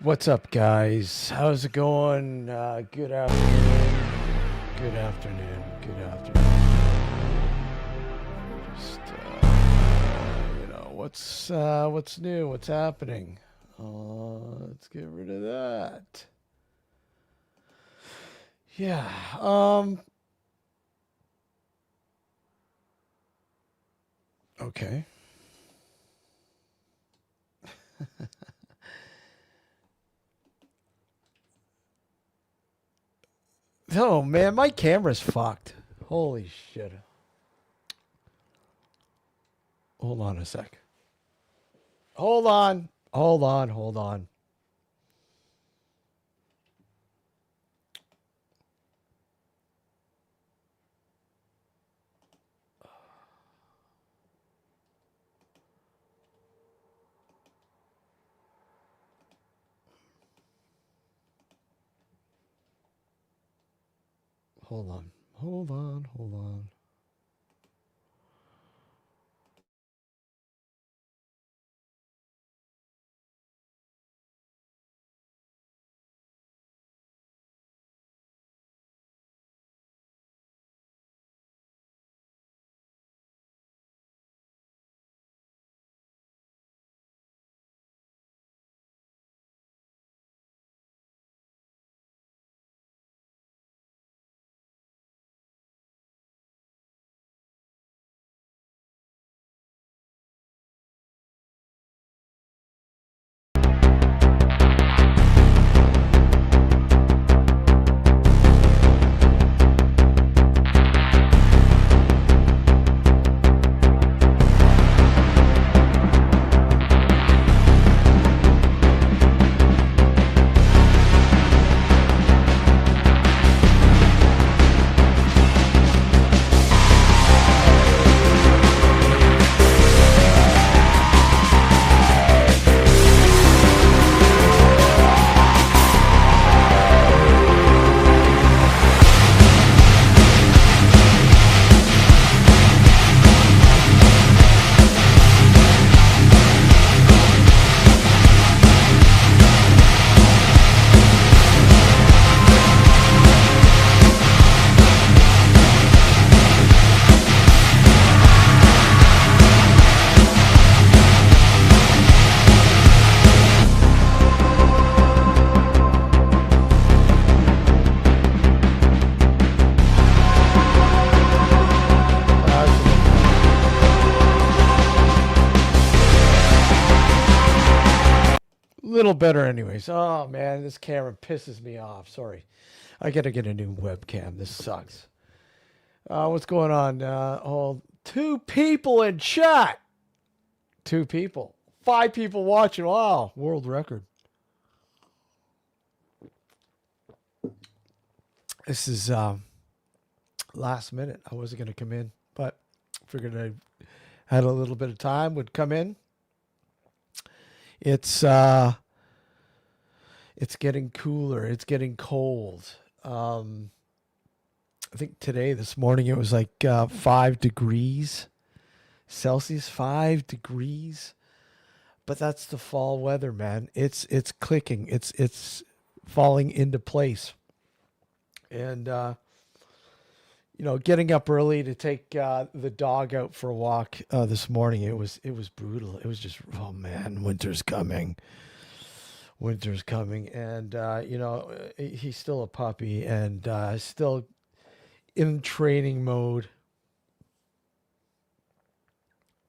What's up, guys? How's it going? Good afternoon. Good afternoon. Good afternoon. Just, what's new? What's happening? Let's get rid of that. Yeah. Okay. Oh man, my camera's fucked. Holy shit. Hold on a sec. Hold on. Hold on. Hold on. Hold on. Hold on. Hold on. Little better anyways. Oh man, this camera pisses me off. Sorry. I gotta get a new webcam. This sucks. What's going on? Two people in chat. Two people. Five people watching. Wow. World record. This is last minute. I wasn't gonna come in, but figured I had a little bit of time, would come in. It's getting cooler. It's getting cold. I think this morning, it was like 5 degrees Celsius, 5 degrees. But that's the fall weather, man. It's clicking. It's falling into place. And getting up early to take the dog out for a walk this morning, it was brutal. It was just, oh man, winter's coming. Winter's coming, and he's still a puppy and still in training mode,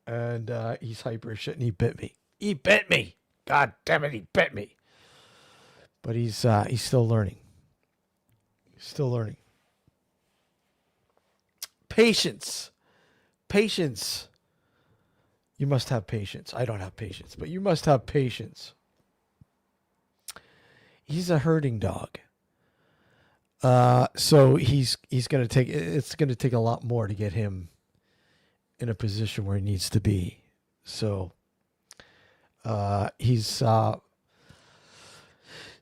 and he's hyper shit, and he bit me. He bit me. God damn it, he bit me. But he's still learning. Still learning. Patience. Patience. You must have patience. I don't have patience, but you must have patience. He's a herding dog. So he's going to take, it's going to take a lot more to get him in a position where he needs to be. So he's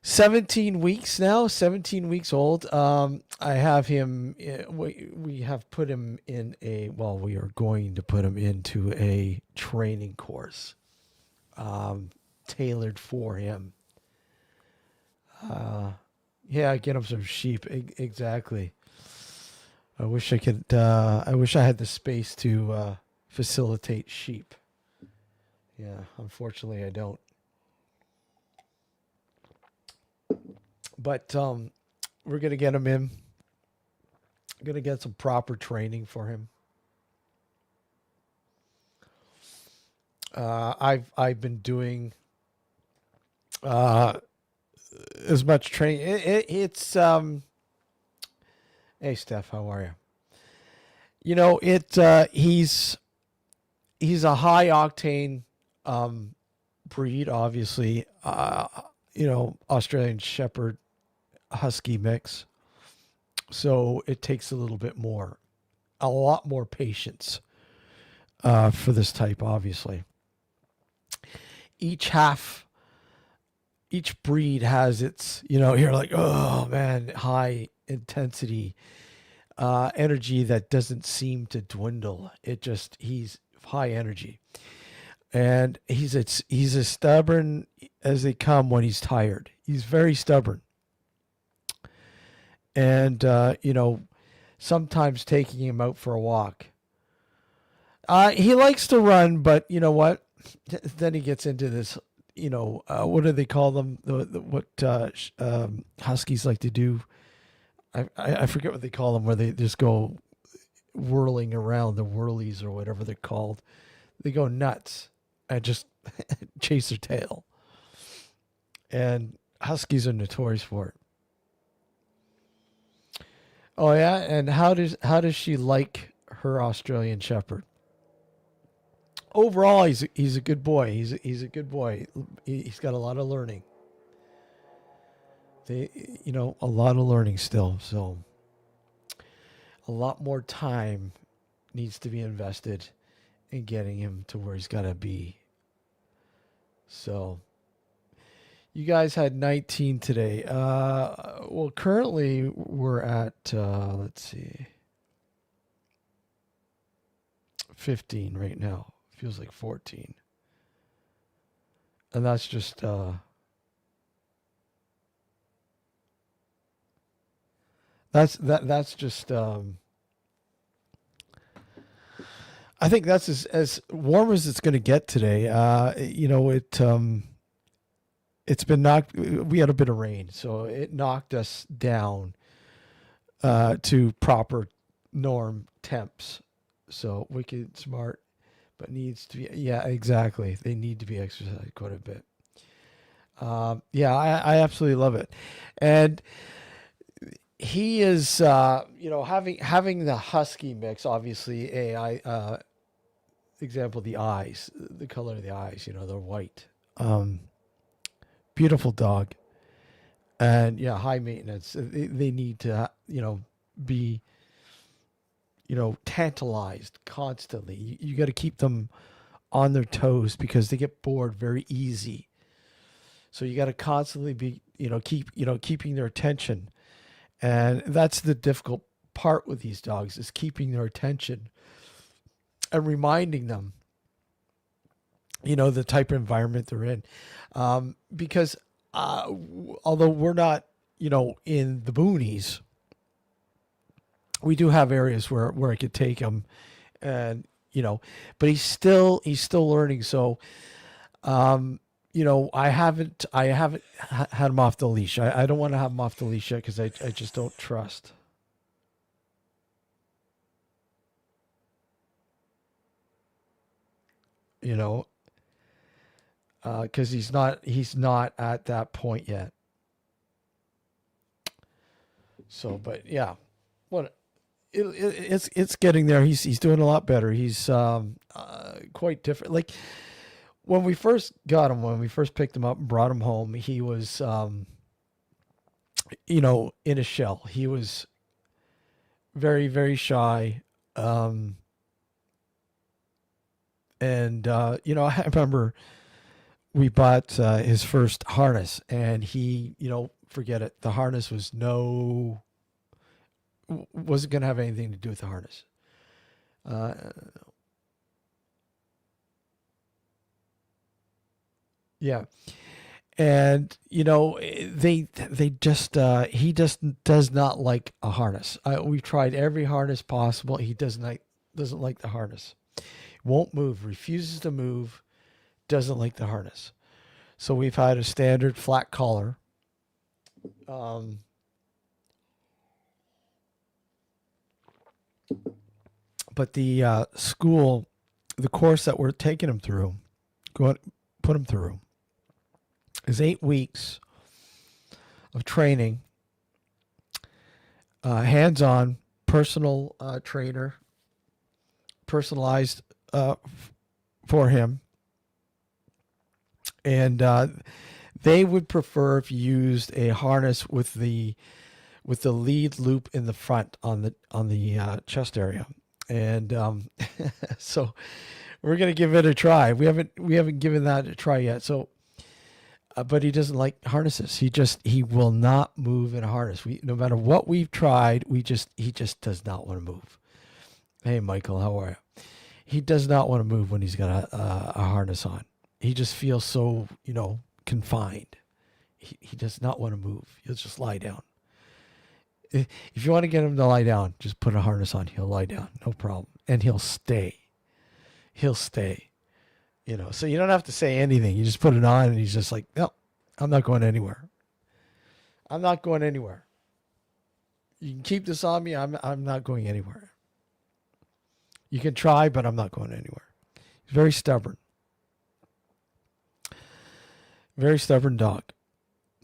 17 weeks now, 17 weeks old. I have him, we have put him in we are going to put him into a training course tailored for him. Yeah, get him some sheep. Exactly. I wish I could. I wish I had the space to facilitate sheep. Yeah, unfortunately, I don't. But we're gonna get him in. Gonna get some proper training for him. I've been doing uh, as much training. It's Hey Steph, how are you? You know it. He's a high octane um, breed, obviously. Australian Shepherd Husky mix. So it takes a lot more patience for this type, obviously. Each half, each breed has its, you're like, oh man, high intensity energy that doesn't seem to dwindle. He's high energy. And he's as stubborn as they come when he's tired. He's very stubborn. And, sometimes taking him out for a walk. He likes to run, but you know what? Then he gets into this. What do they call them? What huskies like to do? I forget what they call them, where they just go whirling around, the whirlies or whatever they're called. They go nuts and just chase their tail. And huskies are notorious for it. Oh yeah, and how does she like her Australian Shepherd? Overall, he's a good boy. He's a good boy. He's got a lot of learning. A lot of learning still. So a lot more time needs to be invested in getting him to where he's got to be. So you guys had 19 today. Well, currently we're at let's see, 15 right now. Feels like 14, and that's just I think that's as warm as it's going to get today. It's been knocked. We had a bit of rain, so it knocked us down to proper norm temps. So wicked smart, but needs to be. Yeah, exactly. They need to be exercised quite a bit. Yeah, I absolutely love it, and he is, having the husky mix. Obviously, example, the eyes, the color of the eyes. They're white. Um, Beautiful dog, and yeah, high maintenance. They need to, be, tantalized constantly. You got to keep them on their toes because they get bored very easy. So you got to constantly be, keeping their attention. And that's the difficult part with these dogs, is keeping their attention and reminding them, the type of environment they're in. Because although we're not, in the boonies, we do have areas where I could take him, and but he's still learning. So I haven't had him off the leash. I don't want to have him off the leash yet because I just don't trust. You know, because he's not at that point yet. So, but yeah, what it's getting there. He's doing a lot better. He's quite different. Like when we first picked him up and brought him home, he was in a shell. He was very, very shy. Um, and I remember we bought his first harness, and he, forget it. The harness wasn't going to have anything to do with the harness. Uh, yeah, And they just he just does not like a harness. We've tried every harness possible. He doesn't like the harness. Won't move, refuses to move, doesn't like the harness. So we've had a standard flat collar. Um, but the school, the course that we're taking him through, going put him through, is 8 weeks of training, hands-on, personal trainer, personalized for him, and they would prefer if you used a harness with the lead loop in the front on the chest area, and so we're gonna give it a try. We haven't given that a try yet. So, but he doesn't like harnesses. He will not move in a harness. No matter what we've tried, he just does not want to move. Hey, Michael, how are you? He does not want to move when he's got a harness on. He just feels so confined. He does not want to move. He'll just lie down. If you want to get him to lie down, just put a harness on. He'll lie down, no problem, and he'll stay. He'll stay. So you don't have to say anything. You just put it on, and he's just like, no, I'm not going anywhere. I'm not going anywhere. You can keep this on me. I'm not going anywhere. You can try, but I'm not going anywhere. He's very stubborn. Very stubborn dog.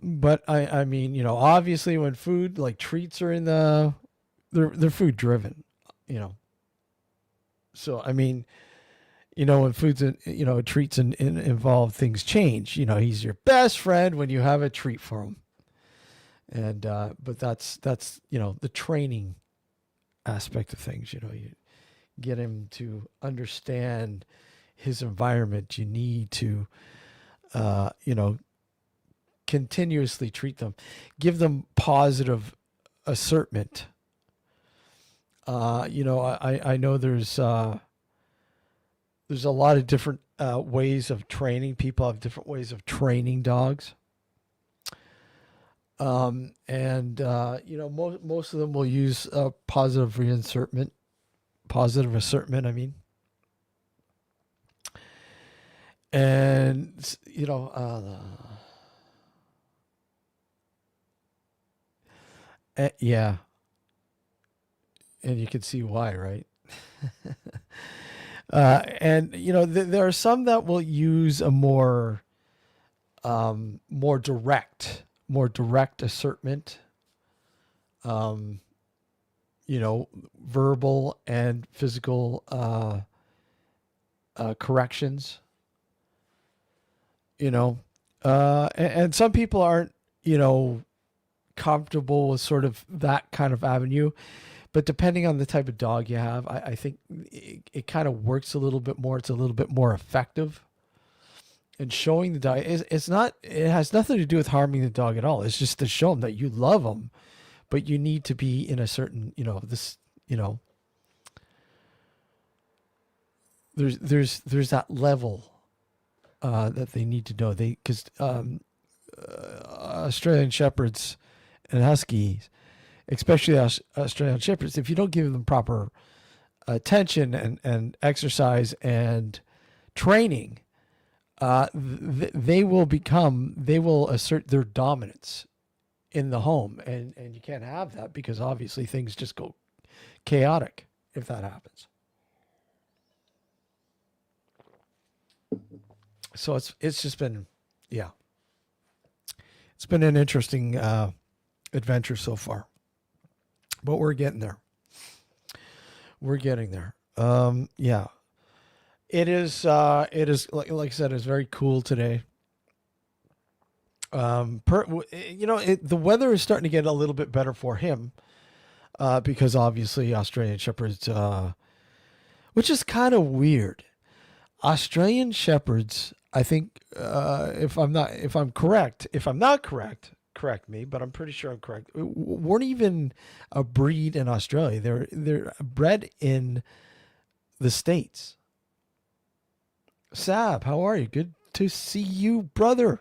But I mean, obviously when food like treats are in they're food driven, So I mean, when food's treats involve, things change. He's your best friend when you have a treat for him. And but that's the training aspect of things. You get him to understand his environment. You need to continuously treat them, give them positive assertment. I know there's a lot of different ways of training. People have different ways of training dogs. And most of them will use positive reinsertment, positive assertment, I mean. And, yeah. And you can see why, right? And, there are some that will use a more direct assertment, verbal and physical corrections, and some people aren't, comfortable with sort of that kind of avenue. But depending on the type of dog you have, I think it kind of works a little bit more. It's a little bit more effective. And showing the dog, it has nothing to do with harming the dog at all. It's just to show them that you love them, but you need to be in a certain, there's that level that they need to know. Because Australian Shepherds and Huskies, especially Australian Shepherds, if you don't give them proper attention and exercise and training, they will assert their dominance in the home, and you can't have that, because obviously things just go chaotic if that happens. So it's just been, yeah, it's been an interesting adventure so far, but we're getting there. We're getting there. Yeah. It is like I said, it's very cool today. The weather is starting to get a little bit better for him, because obviously Australian Shepherds, which is kind of weird. Australian Shepherds, I think, if I'm not correct, correct me, but I'm pretty sure I'm correct, weren't even a breed in Australia. They're bred in the States. Sab, how are you? Good to see you, brother.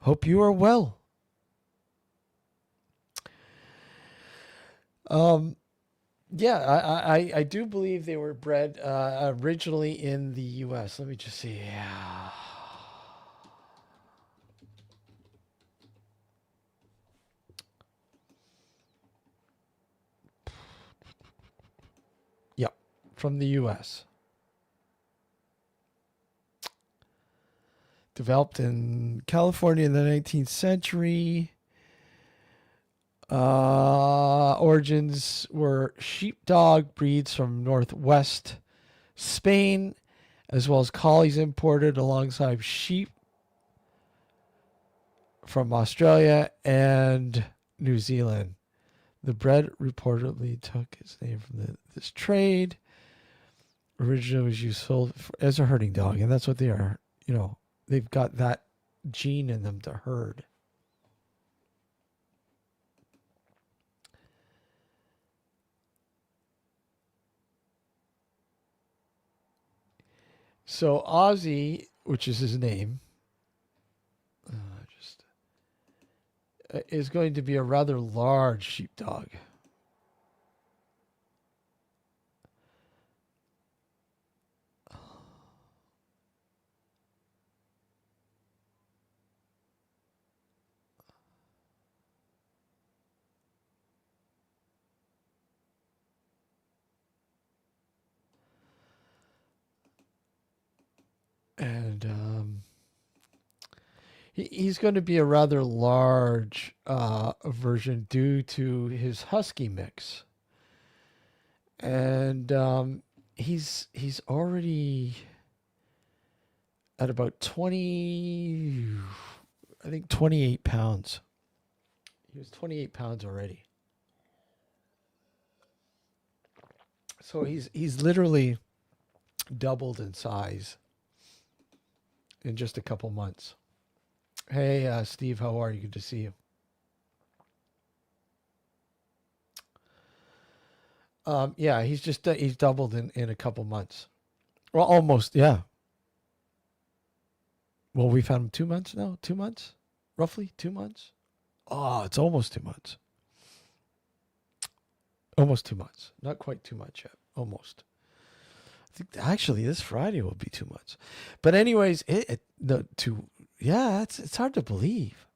Hope you are well. Um, yeah, I do believe they were bred originally in the U.S. Let me just see. Yep, from the U.S. Developed in California in the 19th century. Origins were sheepdog breeds from northwest Spain, as well as collies imported alongside sheep from Australia and New Zealand. The breed reportedly took its name from this trade. Originally was used as a herding dog, and that's what they are. You know, they've got that gene in them to herd. So Ozzy, which is his name, just is going to be a rather large sheepdog. And he's going to be a rather large version due to his husky mix. And he's already at about 20, I think 28 pounds. He was 28 pounds already. So he's literally doubled in size in just a couple months. Hey, Steve, how are you? Good to see you. Yeah, he's doubled in a couple months. Well, almost, yeah. Well, we found him 2 months now. 2 months, roughly 2 months. Oh, it's almost 2 months. Almost 2 months. Not quite 2 months yet. Almost. I think actually this Friday will be 2 months. But anyways, the two. Yeah, it's hard to believe.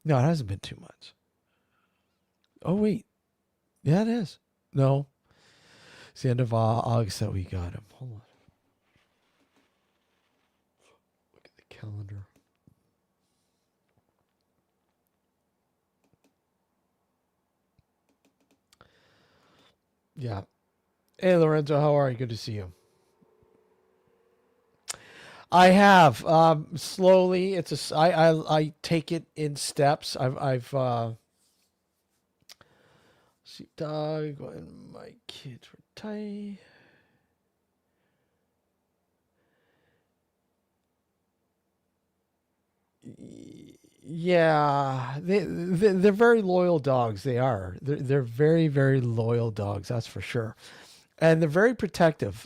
No, it hasn't been 2 months. Oh wait, yeah, it is. No, it's the end of August that we got him. Hold on. Look at the calendar. Yeah. Hey, Lorenzo, how are you? Good to see you. I have slowly. I take it in steps. I've sheepdog when my kids were tiny. Yeah, they're very loyal dogs. They are. They're very very loyal dogs. That's for sure, and they're very protective.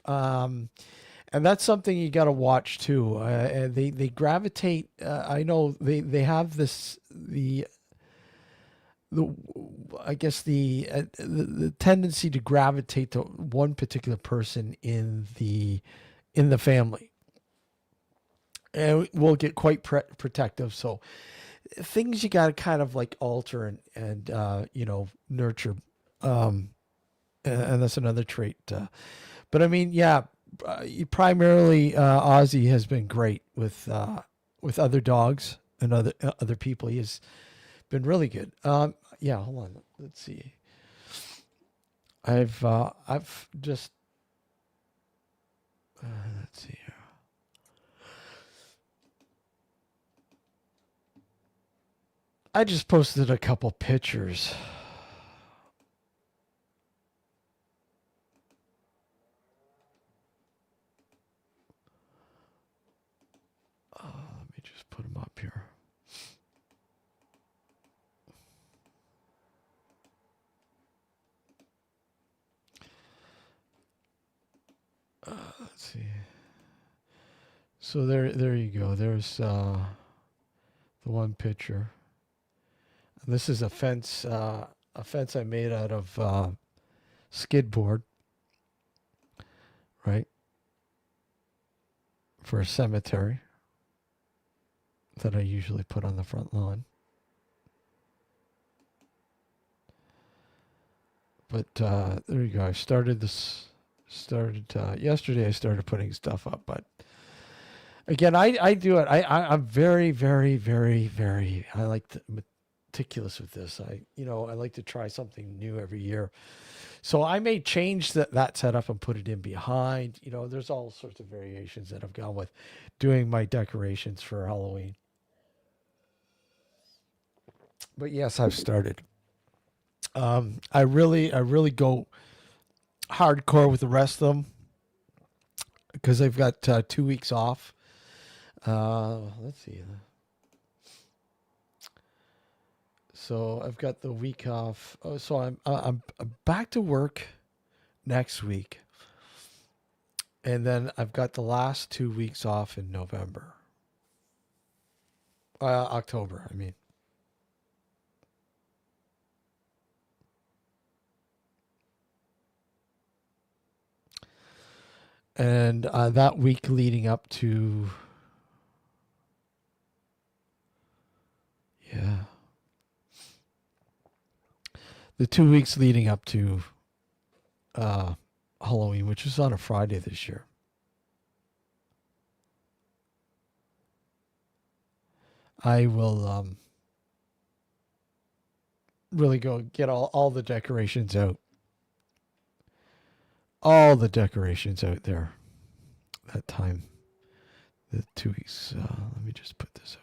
And that's something you got to watch too. And they gravitate. I know they have the I guess the tendency to gravitate to one particular person in the family, and will get quite protective. So things you got to kind of like alter and nurture, um, and that's another trait. But I mean, yeah, primarily Ozzy has been great with other dogs and other people. He has been really good. Yeah, hold on. Let's see. I've just let's see here. I just posted a couple pictures. Let me just put them up here. Let's see. So there you go. There's The one picture. And this is a fence I made out of skid board, right? For a cemetery that I usually put on the front lawn. But there you go. I started yesterday. I started putting stuff up, but again, I do it. I'm very, very, very, very. I like to meticulous with this. I like to try something new every year. So I may change that setup and put it in behind. There's all sorts of variations that I've gone with doing my decorations for Halloween. But yes, I've started. I really go hardcore with the rest of them because I've got 2 weeks off. Let's see. So I've got the week off. Oh, so I'm back to work next week, and then I've got the last 2 weeks off in November. October, I mean. And that week leading up to, yeah, the 2 weeks leading up to Halloween, which is on a Friday this year. I will really go get all the decorations out. All the decorations out there that time. The 2 weeks. Let me just put this out.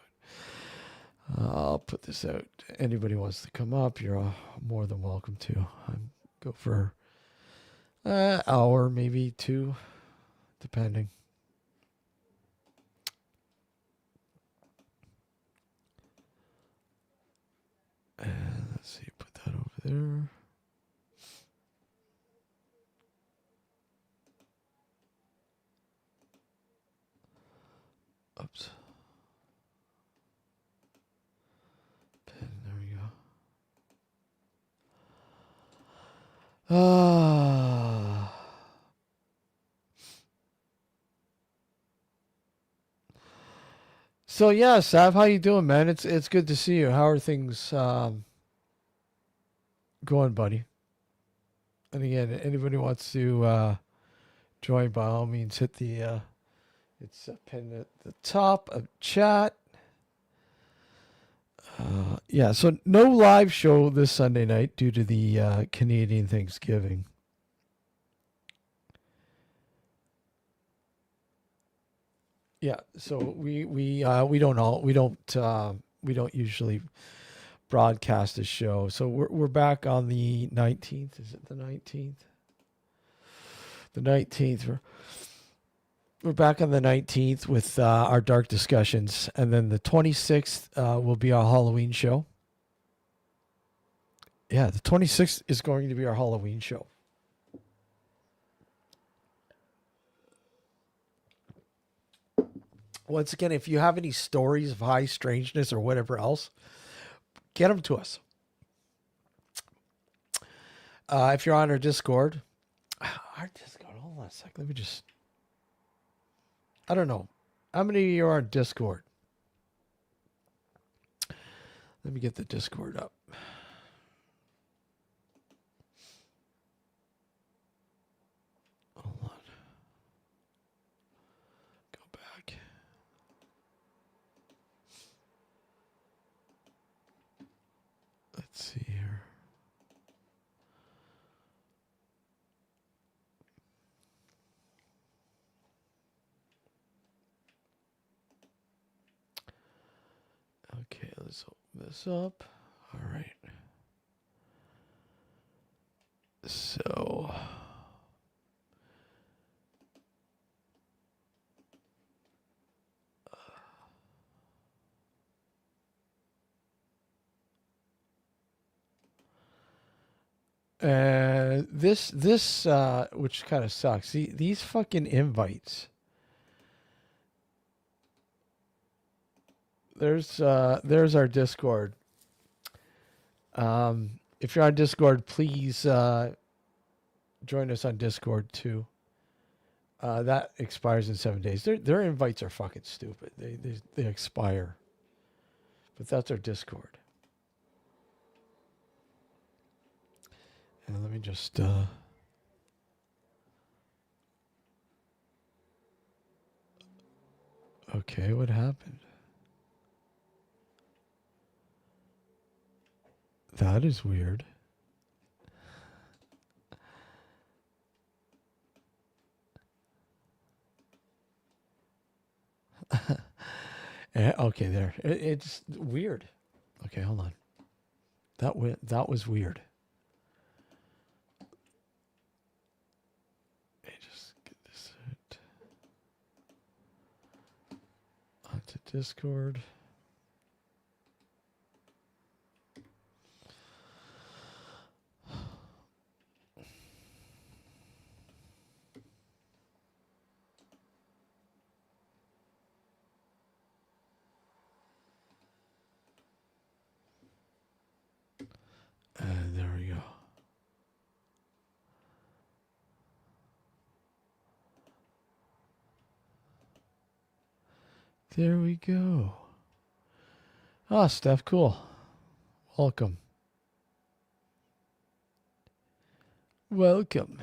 I'll put this out. Anybody wants to come up, you're more than welcome to. Go for an hour, maybe two, depending. And let's see, put that over there. Oops. Pen, there we go. So yeah, Sav, how you doing, man? It's good to see you. How are things going, buddy? And again, anybody wants to join, by all means, hit the it's pinned at the top of chat. Yeah, so no live show this Sunday night due to the Canadian Thanksgiving. Yeah, so we don't usually broadcast a show. So we're back on the 19th. Is it the 19th? The 19th. We're back on the 19th with our dark discussions, and then the 26th will be our Halloween show. Yeah, the 26th is going to be our Halloween show. Once again, if you have any stories of high strangeness or whatever else, get them to us. If you're on our Discord, hold on a sec. Let me just, I don't know. How many of you are on Discord? Let me get the Discord up. Hold on. Go back. Let's see here. Okay, let's open this up. All right. So this which kind of sucks. See, these fucking invites. there's our Discord. If you're on Discord, please join us on Discord too. That expires in 7 days. Their invites are fucking stupid. They expire. But that's our Discord. And let me just okay, what happened? That is weird. Okay, there. It's weird. Okay, hold on. That was weird. Let me just get this onto Discord. And there we go. There we go. Ah, Steph, cool. Welcome. Welcome.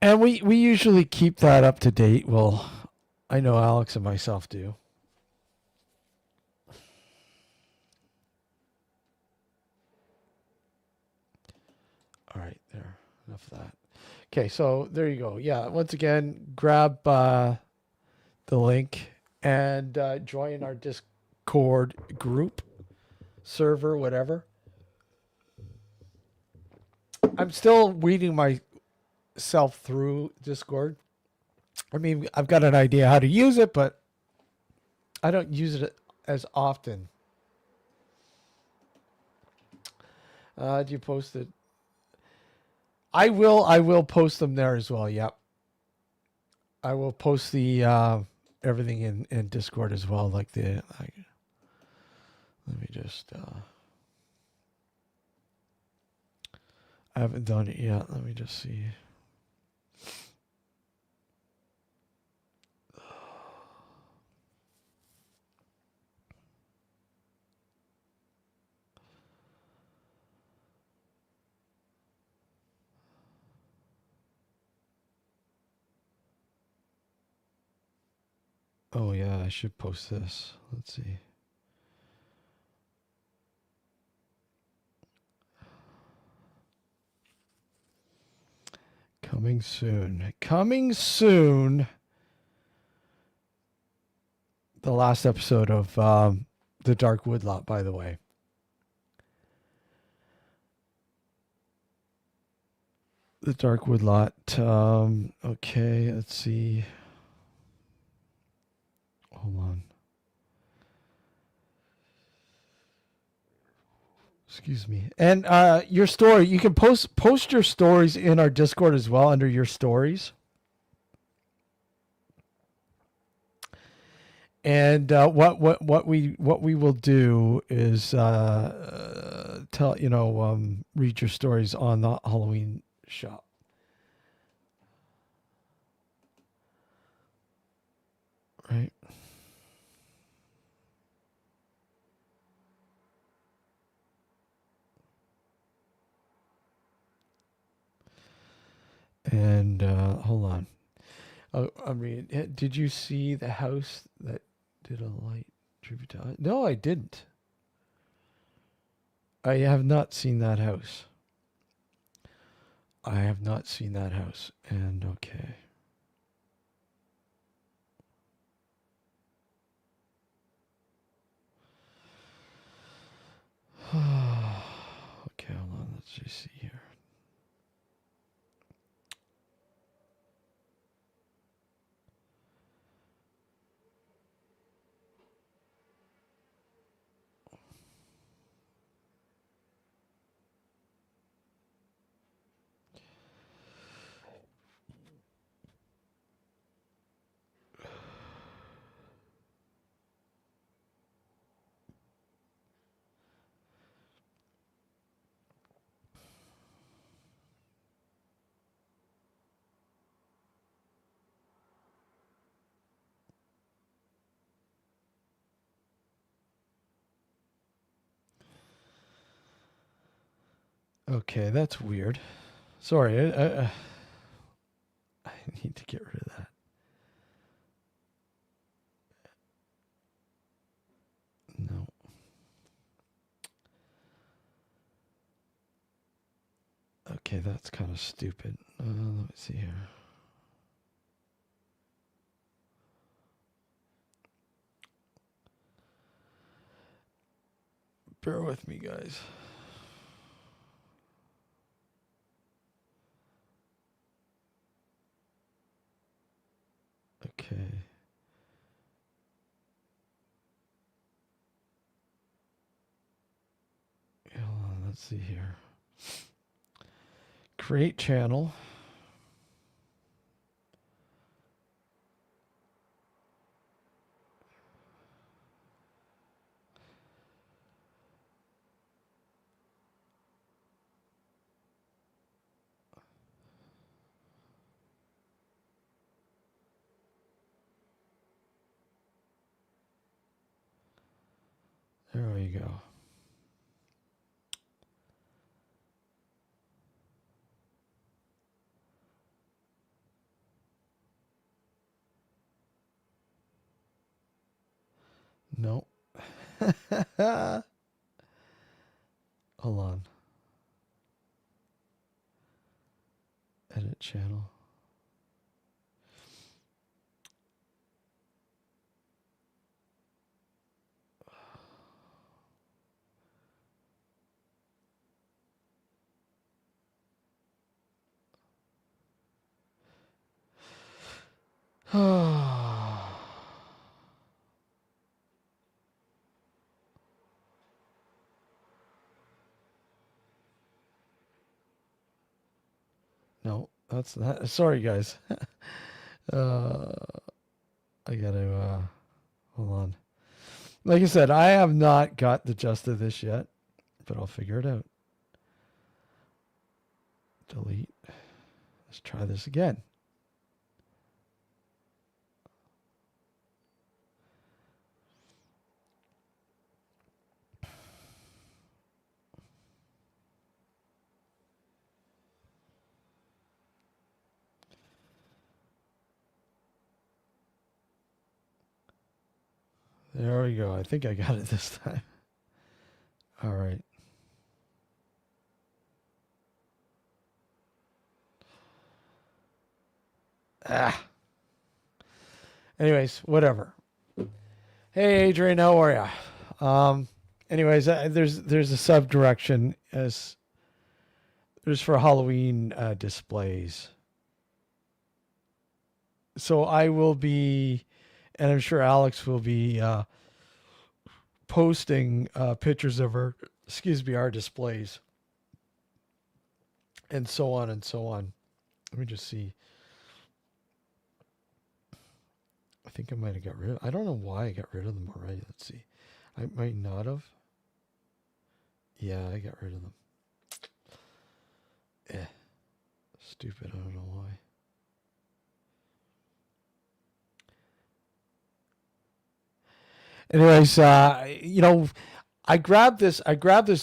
And we usually keep that up to date. Well, I know Alex and myself do. All right, there. Enough of that. Okay, so there you go. Yeah, once again, grab the link and join our Discord group, server, whatever. I'm still weeding myself through Discord. I mean, I've got an idea how to use it, but I don't use it as often. Do you post it? I will post them there as well. Yep. I will post the everything in Discord as well. Let me just. I haven't done it yet. Let me just see. Oh yeah, I should post this. Let's see. Coming soon. Coming soon. The last episode of The Dark Woodlot, by the way. The Dark Woodlot. Okay, let's see. Hold on. Excuse me. And your story, you can post your stories in our Discord as well under your stories. And what we will do is read your stories on the Halloween shop. Right. And hold on. I'm reading. Did you see the house that did a light tribute to us? No, I didn't. I have not seen that house. I have not seen that house. And okay. Okay, hold on. Let's just see here. Okay, that's weird. Sorry, I need to get rid of that. No. Okay, that's kind of stupid. Let me see here. Bear with me, guys. Okay. Hold on, let's see here. Create channel. There we go. No. Hold on. Edit channel. No, that's not. Sorry, guys. uh, I gotta hold on. Like I said, I have not got the gist of this yet, but I'll figure it out. Delete. Let's try this again. There we go. I think I got it this time. All right. Ah. Anyways, whatever. Hey, Adrian, how are you? Anyways, there's a sub direction as there's for Halloween displays. So I will be, and I'm sure Alex will be posting pictures of our displays, and so on and so on. Let me just see. I think I might have got rid of. I don't know why I got rid of them already. Let's see. I might not have. Yeah, I got rid of them. Stupid. I don't know why. Anyways, I grabbed this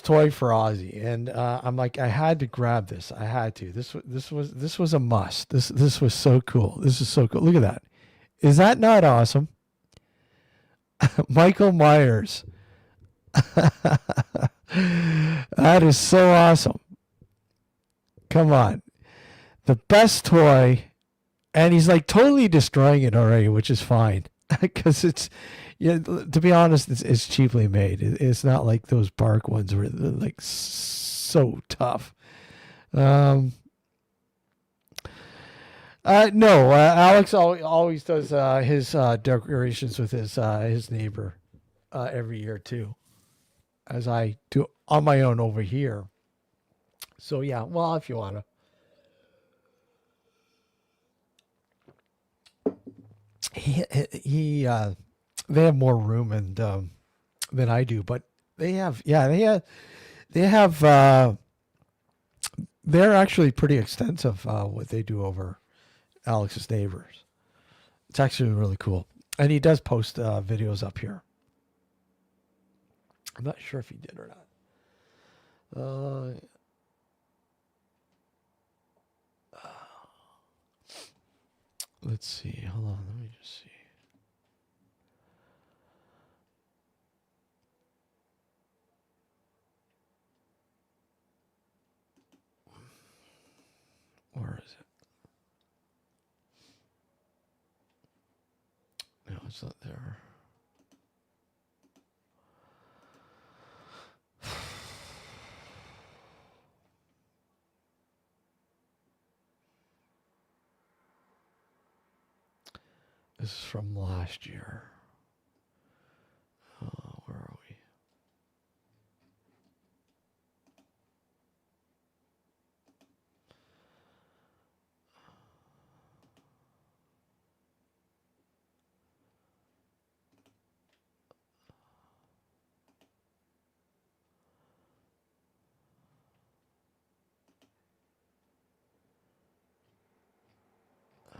toy for Ozzy, and I'm like, I had to grab this. I had to. This was a must. This was so cool. This is so cool. Look at that. Is that not awesome? Michael Myers. That is so awesome. Come on. The best toy, and he's like totally destroying it already, which is fine because it's, yeah. To be honest, it's cheaply made. It's not like those Bark ones where they're like so tough. No, Alex always does his decorations with his neighbor every year too, as I do on my own over here. So yeah, well, if you wanna, he they have more room and than I do, but they have they're actually pretty extensive what they do over Alex's neighbors. It's actually really cool, and he does post videos up here. I'm not sure if he did or not. Let's see. Hold on. Let me just see. Where is it? No, it's not there. This is from last year. Where are we?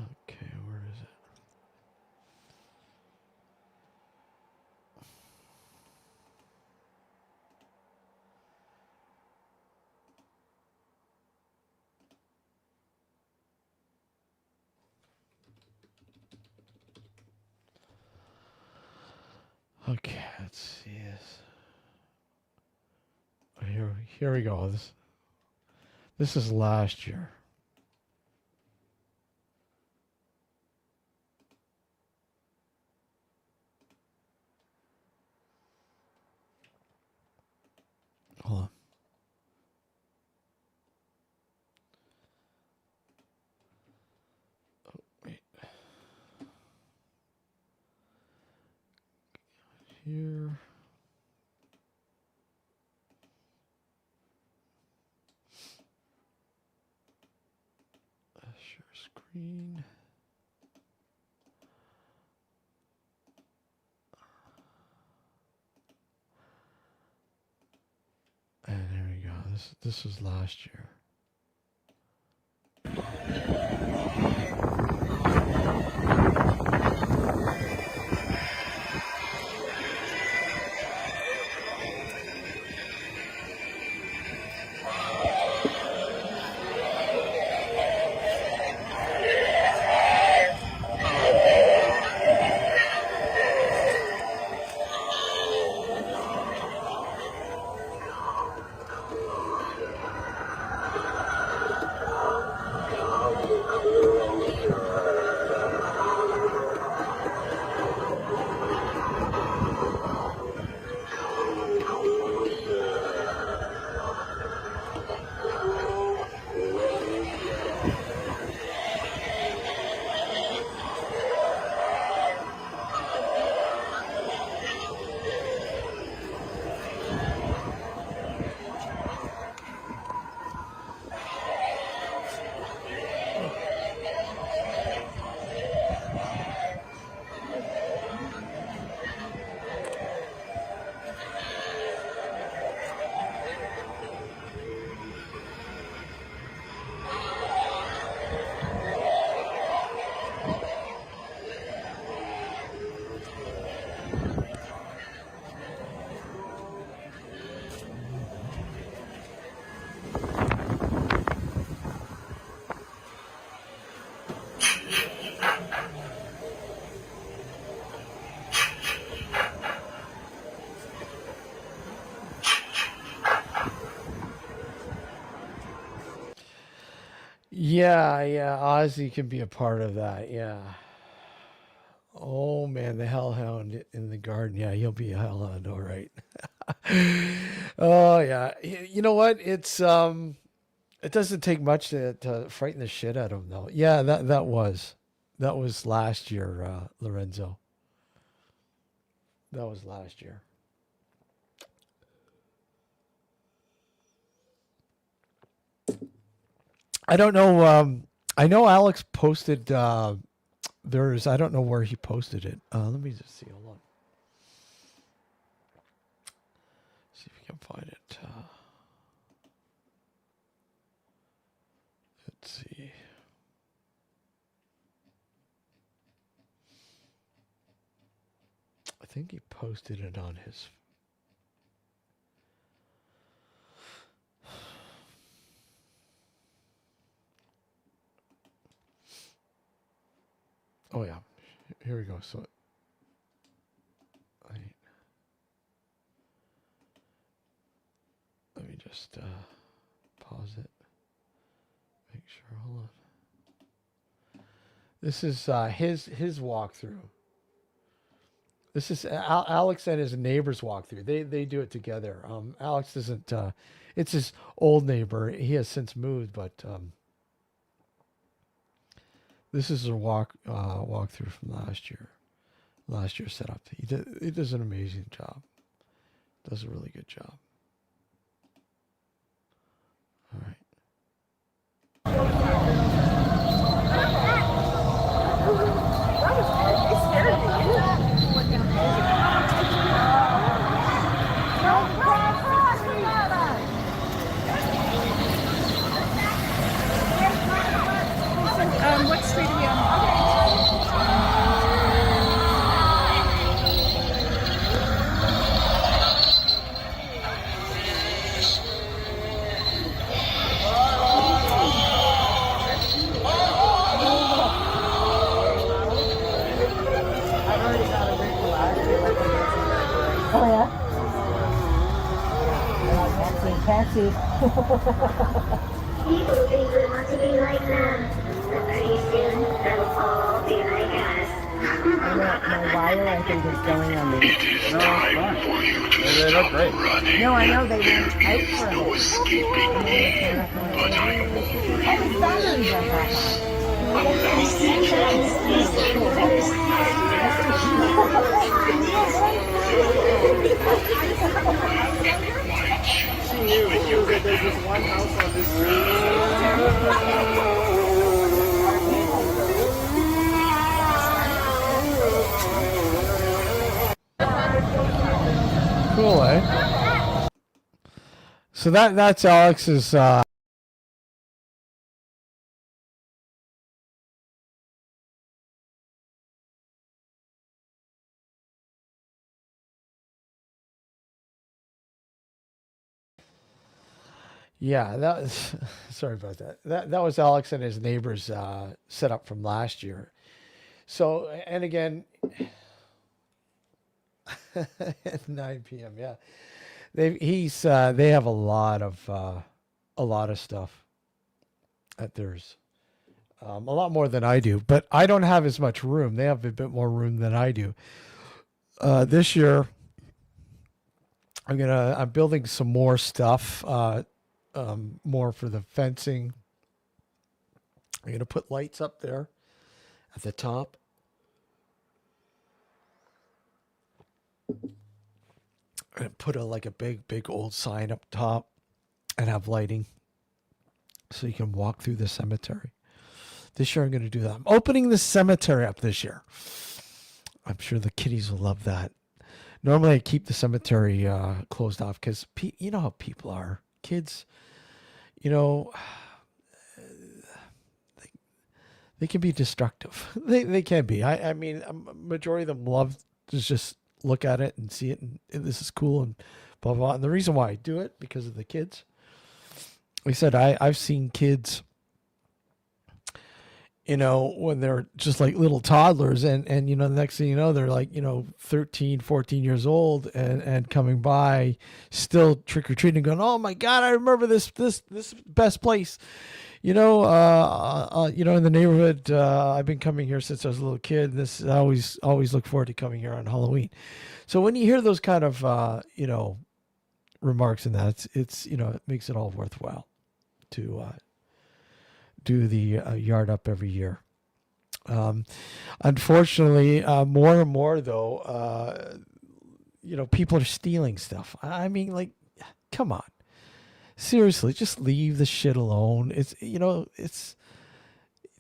Okay, where is it? Okay, let's see this. Here we go. This is last year. Hold on. Oh, wait. Here. Share screen. And there we go. This was last year. Yeah, Ozzy can be a part of that. Yeah. Oh man, the hellhound in the garden. Yeah, he'll be a hellhound, all right. Oh yeah. You know what? It doesn't take much to frighten the shit out of him though. Yeah, that was last year, Lorenzo. That was last year. I don't know. I know Alex posted. I don't know where he posted it. Let me just see. Hold on. See if we can find it. Let's see. I think he posted it on his. Oh yeah, here we go. So I, let me just pause it. Make sure. Hold on. This is his walkthrough. This is Alex and his neighbor's walkthrough. They do it together. Alex doesn't. It's his old neighbor. He has since moved, but this is a walkthrough from last year. Last year's setup. He does an amazing job. Does a really good job. All right. What street are we on? Oh yeah? Catchy. People think we want to be like them, but pretty soon they'll all be like us. My wire, I think, is going on me. No, it's fine. They look great. No, I know they went out for No it. escaping me, but I'm All the batteries are back There's this one house on this street. Cool, eh? So that's Alex's. Yeah, that was. Sorry about that. That was Alex and his neighbors setup from last year. So and again, at 9 p.m. Yeah, they have a lot of stuff at theirs. A lot more than I do, but I don't have as much room. They have a bit more room than I do. This year, I'm building some more stuff, more for the fencing. I'm gonna put lights up there at the top. And put a big old sign up top and have lighting so you can walk through the cemetery. This year I'm going to do that. I'm opening the cemetery up this year. I'm sure the kiddies will love that. Normally I keep the cemetery closed off because you know how people are. Kids, you know, they can be destructive. They can be. I mean, a majority of them love to just look at it and see it and this is cool and blah, blah, blah. And the reason why I do it because of the kids. Like I said, I've seen kids, you know, when they're just like little toddlers and, you know, the next thing you know, they're like, you know, 13, 14 years old and coming by still trick or treating going, oh my God, I remember this best place, you know, in the neighborhood. I've been coming here since I was a little kid. I always look forward to coming here on Halloween. So when you hear those kind of, you know, remarks in that, it's, you know, it makes it all worthwhile to, do the yard up every year. Unfortunately, more and more though, you know, people are stealing stuff. I mean, like, come on, seriously, just leave the shit alone. It's, you know, it's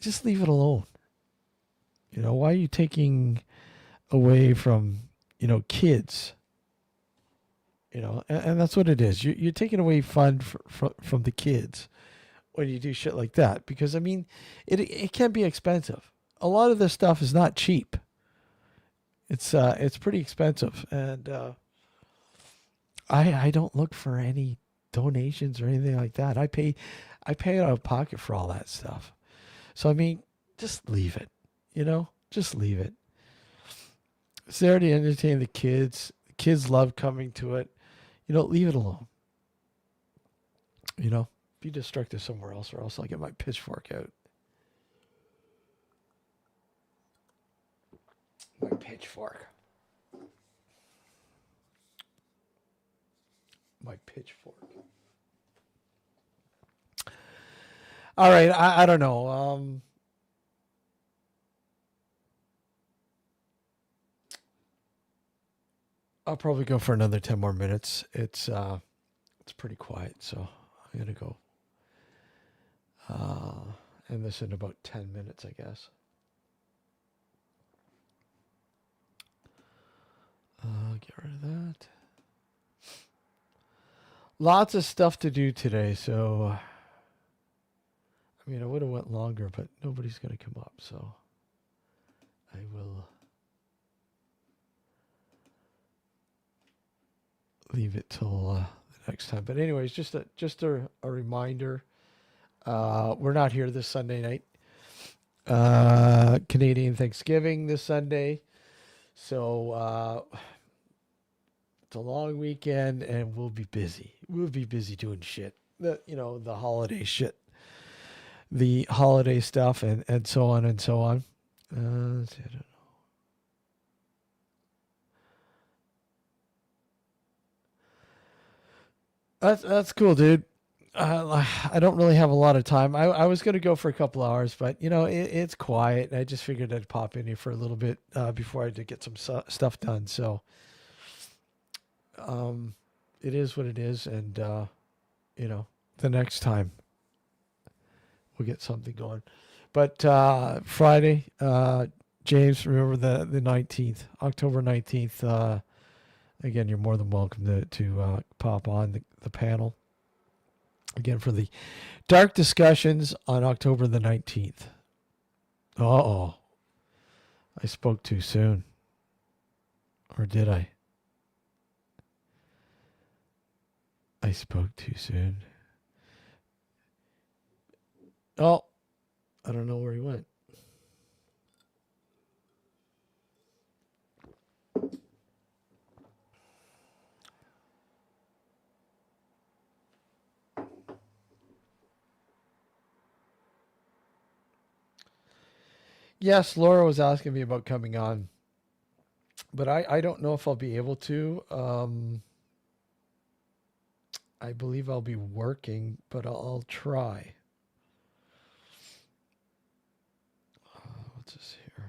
just leave it alone. You know, why are you taking away from, you know, kids? You know, and that's what it is. You're taking away fun from the kids when you do shit like that, because I mean, it can be expensive. A lot of this stuff is not cheap. It's pretty expensive, and I don't look for any donations or anything like that. I pay out of pocket for all that stuff. So I mean, just leave it. You know, Just leave it. It's there to entertain the kids. The kids love coming to it. Leave it alone. Be destructive somewhere else, or else I'll get my pitchfork out. My pitchfork. My pitchfork. All right, I don't know. I'll probably go for another 10 more minutes. It's pretty quiet, so I'm gonna go. And this in about 10 minutes, I guess. Get rid of that. Lots of stuff to do today, so I would have went longer, but nobody's gonna come up, so I will leave it till the next time. But anyways, just a reminder. We're not here this Sunday night. Canadian Thanksgiving this Sunday. So it's a long weekend and we'll be busy. We'll be busy doing shit. The holiday shit. The holiday stuff and so on and so on. Let's see, I don't know. That's cool, dude. I don't really have a lot of time. I was going to go for a couple hours, but it's quiet. I just figured I'd pop in here for a little bit before I had to get some stuff done. So it is what it is, and the next time we'll get something going. But Friday, James, remember the 19th, October 19th. Again, you're more than welcome to pop on the panel. Again, for the dark discussions on October the 19th. Uh-oh. I spoke too soon. Or did I? I spoke too soon. Oh, I don't know where he went. Yes, Laura was asking me about coming on, but I don't know if I'll be able to. I believe I'll be working, but I'll try. What's this here?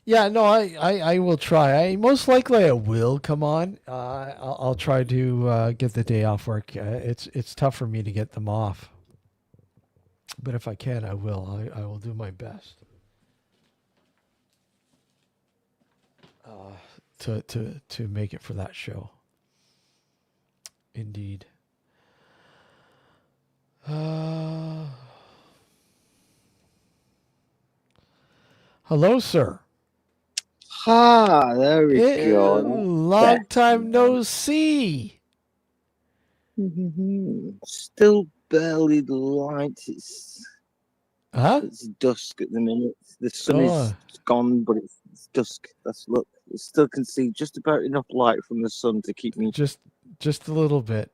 Yeah, no, I will try. Most likely I will come on. I'll try to get the day off work. It's tough for me to get them off, but if I can, I will. I will do my best to make it for that show. Indeed. Hello, sir. There we go. Long time no see. Still barely light. It's dusk at the minute. The sun is gone, but it's dusk. Look. I still can see just about enough light from the sun to keep me. Just a little bit.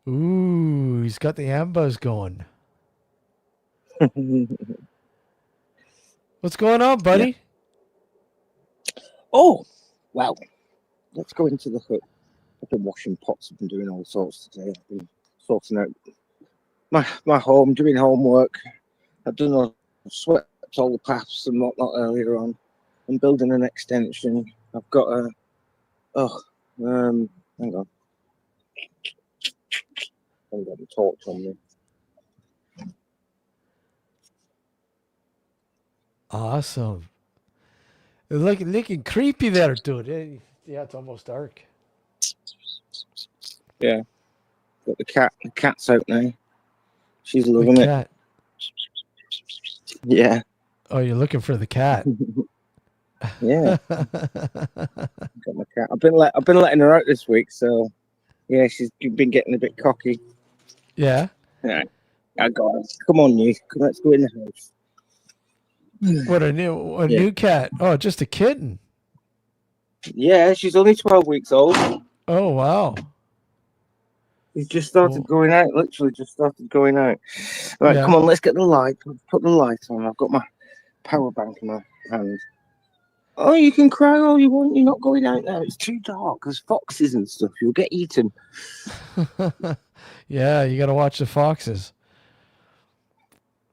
Ooh, he's got the ambas going. What's going on, buddy? Yeah. Oh, well, let's go into the hut. I've been washing pots. I've been doing all sorts today. I've been sorting out my home, doing homework. I've swept all the paths and whatnot earlier on. I'm building an extension. I've got hang on. I've got the torch on me. Awesome. Looking creepy there, dude. Yeah, it's almost dark. Yeah. Got the cat. The cat's out now. She's loving it. Cat. Yeah. Oh, you're looking for the cat. Yeah, got my cat. I've been letting her out this week, so yeah, she's been getting a bit cocky. Yeah. Yeah, I got her. Come on, you. Come, let's go in the house. What a Yeah. new cat. Oh, just a kitten. Yeah, she's only 12 weeks old. Oh wow. He's just started Well, going out. Literally, just started going out. Right, yeah. come on, let's get the light. Put the light on. I've got my power bank in my hand. Oh, you can cry all you want. You're not going out now. It's too dark. There's foxes and stuff. You'll get eaten. Yeah, you got to watch the foxes.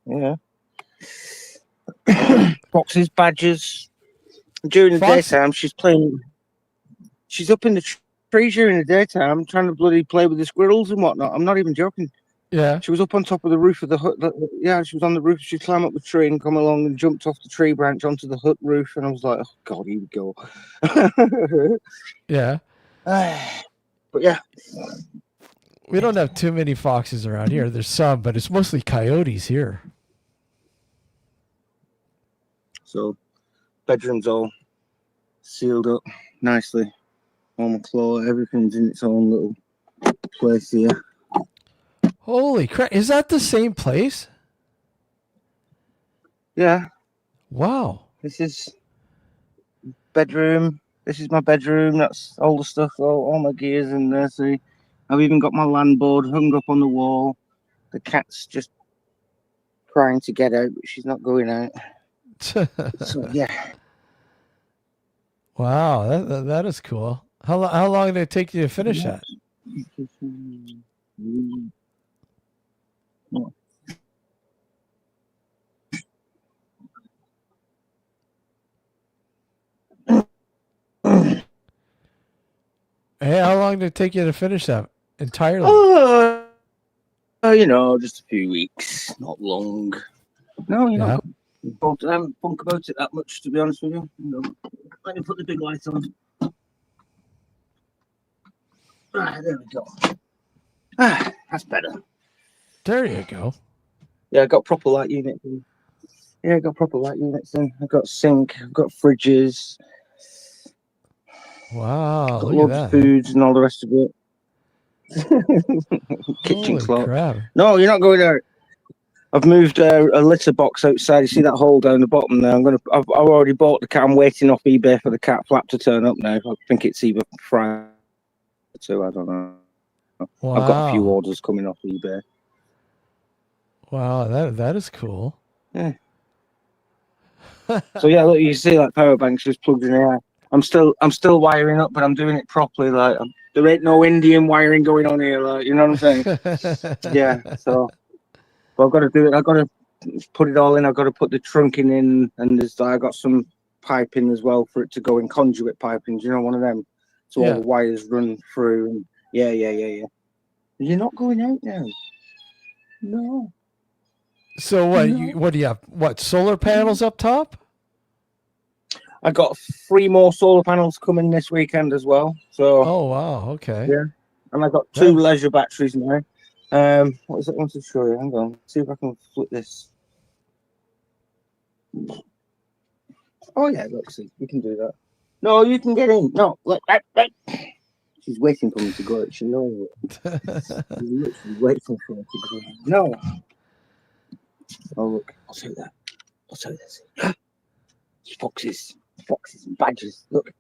Yeah. Foxes, badgers. During the daytime, she's playing. She's up in the trees during the daytime, trying to bloody play with the squirrels and whatnot. I'm not even joking. Yeah. She was up on top of the roof of the hut. Yeah, she was on the roof. She climbed up the tree and come along and jumped off the tree branch onto the hut roof. And I was like, oh, God, here we go. Yeah. But yeah. We don't have too many foxes around here. There's some, but it's mostly coyotes here. So, bedroom's all sealed up nicely. All my clothes, everything's in its own little place here. Holy crap. Is that the same place? Yeah. Wow. This is bedroom. This is my bedroom. That's all the stuff, all my gears in there. See, I've even got my landboard hung up on the wall. The cat's just trying to get out, but she's not going out. So yeah. Wow, that is cool. How long did it take you to finish that? Hey, how long did it take you to finish that entirely? Just a few weeks, not long. No, I haven't thunk about it that much, to be honest with you. Let me put the big light on. Right, there we go. That's better. There you go. Yeah, I got proper light units in. I got sink, I've got fridges. Wow, Got look loads at of that. foods and all the rest of it. Kitchen Holy clock. crap. No, you're not going there. I've moved a litter box outside. You see that hole down the bottom there? I've already bought the cat. I'm waiting off eBay for the cat flap to turn up now. I think it's either Friday or 2. I don't know. Wow. I've got a few orders coming off eBay. Wow, that is cool. Yeah. So yeah, look, you see like power banks just plugged in here. I'm still wiring up, but I'm doing it properly. Like there ain't no Indian wiring going on here. Like, you know what I'm saying? Yeah. So I've got to do it. I've got to put it all in. I've got to put the trunking in, and I got some piping as well for it to go in, conduit piping. Do you know one of them? So all the wires run through. And yeah. You're not going out now. No. So what do you have? What, solar panels up top? I got 3 more solar panels coming this weekend as well. So oh wow, okay. Yeah. And I got 2 leisure batteries now. What is it I want to show you? Hang on. See if I can flip this. Oh yeah, let's see. We can do that. No, you can get in. No, look. She's waiting for me to go. She knows it. She's literally waiting for me to go. No. Oh look, I'll show you that. I'll show you this. Foxes and badgers. Look,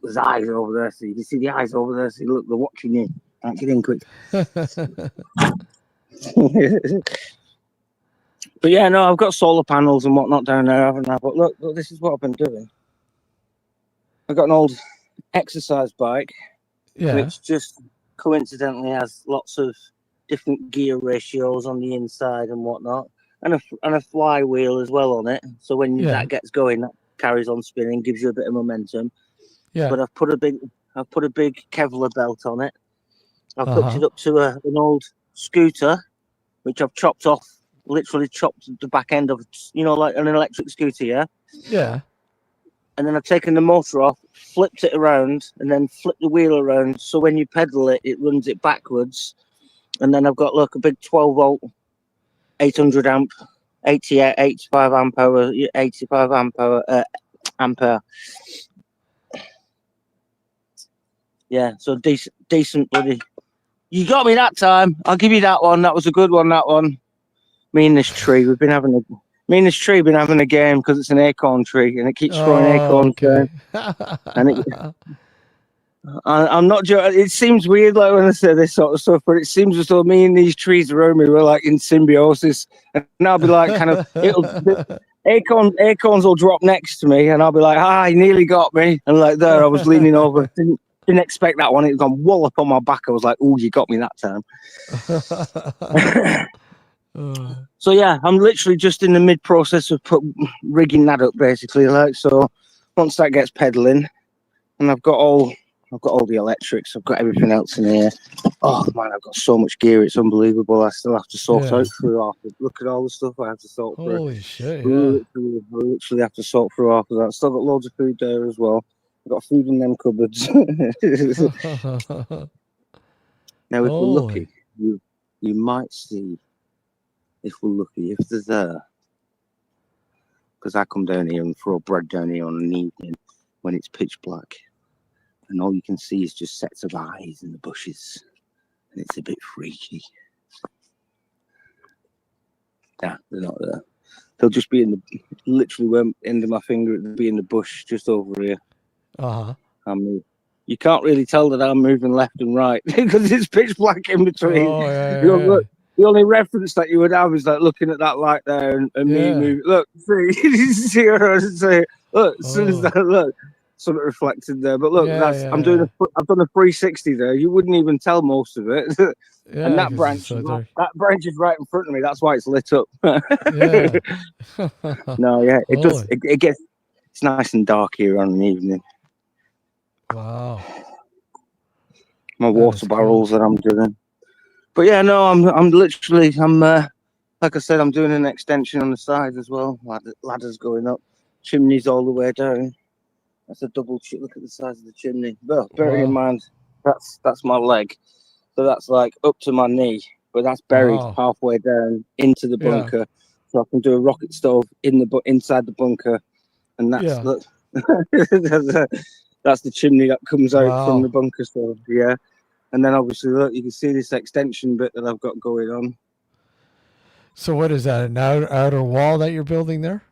there's eyes over there. See, you see the eyes over there. See, look, they're watching you. Right, get in quick. But yeah, no, I've got solar panels and whatnot down there, haven't I? But look, this is what I've been doing. I've got an old exercise bike, which just coincidentally has lots of different gear ratios on the inside and whatnot, and a flywheel as well on it. So when that gets going, that carries on spinning, gives you a bit of momentum. Yeah. But I've put a big Kevlar belt on it. I've hooked it up to an old scooter, which I've literally chopped the back end of, like an electric scooter, yeah? Yeah. And then I've taken the motor off, flipped it around, and then flipped the wheel around. So when you pedal it, it runs it backwards. And then I've got, a big 12-volt, 800 amp, 85 amp hour, ampere. Yeah, so decent, buddy. You got me that time. I'll give you that one. That was a good one. That one. Me and this tree, been having a game because it's an acorn tree and it keeps throwing acorns down. And I'm not joking. It seems weird, like when I say this sort of stuff, but it seems as though me and these trees around me were like in symbiosis, and I'll be like, kind of, acorns will drop next to me, and I'll be like, he nearly got me, and like there, I was leaning over, didn't expect that one. It was gone wallop on my back. I was like, oh, you got me that time. So yeah, I'm literally just in the mid process of rigging that up, basically. Like, so once that gets pedaling, and I've got all the electrics, I've got everything else in here. Oh man, I've got so much gear, it's unbelievable. I still have to sort out through half. Look at all the stuff I have to sort through. Holy shit! I literally have to sort through half of that. Still got loads of food there as well. I've got food in them cupboards. Now, if we're lucky, you might see. If we're lucky, if they're there, because I come down here and throw bread down here on an evening when it's pitch black, and all you can see is just sets of eyes in the bushes, and it's a bit freaky. Nah, they're not there. They'll just be literally where end of my finger, it'll be in the bush just over here. You can't really tell that I'm moving left and right because it's pitch black in between. Look, the only reference that you would have is like looking at that light there and me moving. Look, see what I say? Look, as soon as that look, sort of reflected there. But look, I've done a 360 there. You wouldn't even tell most of it. And that branch is right in front of me. That's why it's lit up. No, yeah, it does. It gets. It's nice and dark here on an evening. Wow. My water barrels that I'm doing. But yeah, no, I'm like I said, I'm doing an extension on the side as well. Ladders going up, chimneys all the way down. That's a double. Look at the size of the chimney. But bearing in mind, that's my leg, so that's like up to my knee, but that's buried halfway down into the bunker, so I can do a rocket stove inside the bunker, and that's look, that's the chimney that comes out from the bunker. So yeah. And then obviously, look, you can see this extension bit that I've got going on. So what is that? An outer wall that you're building there?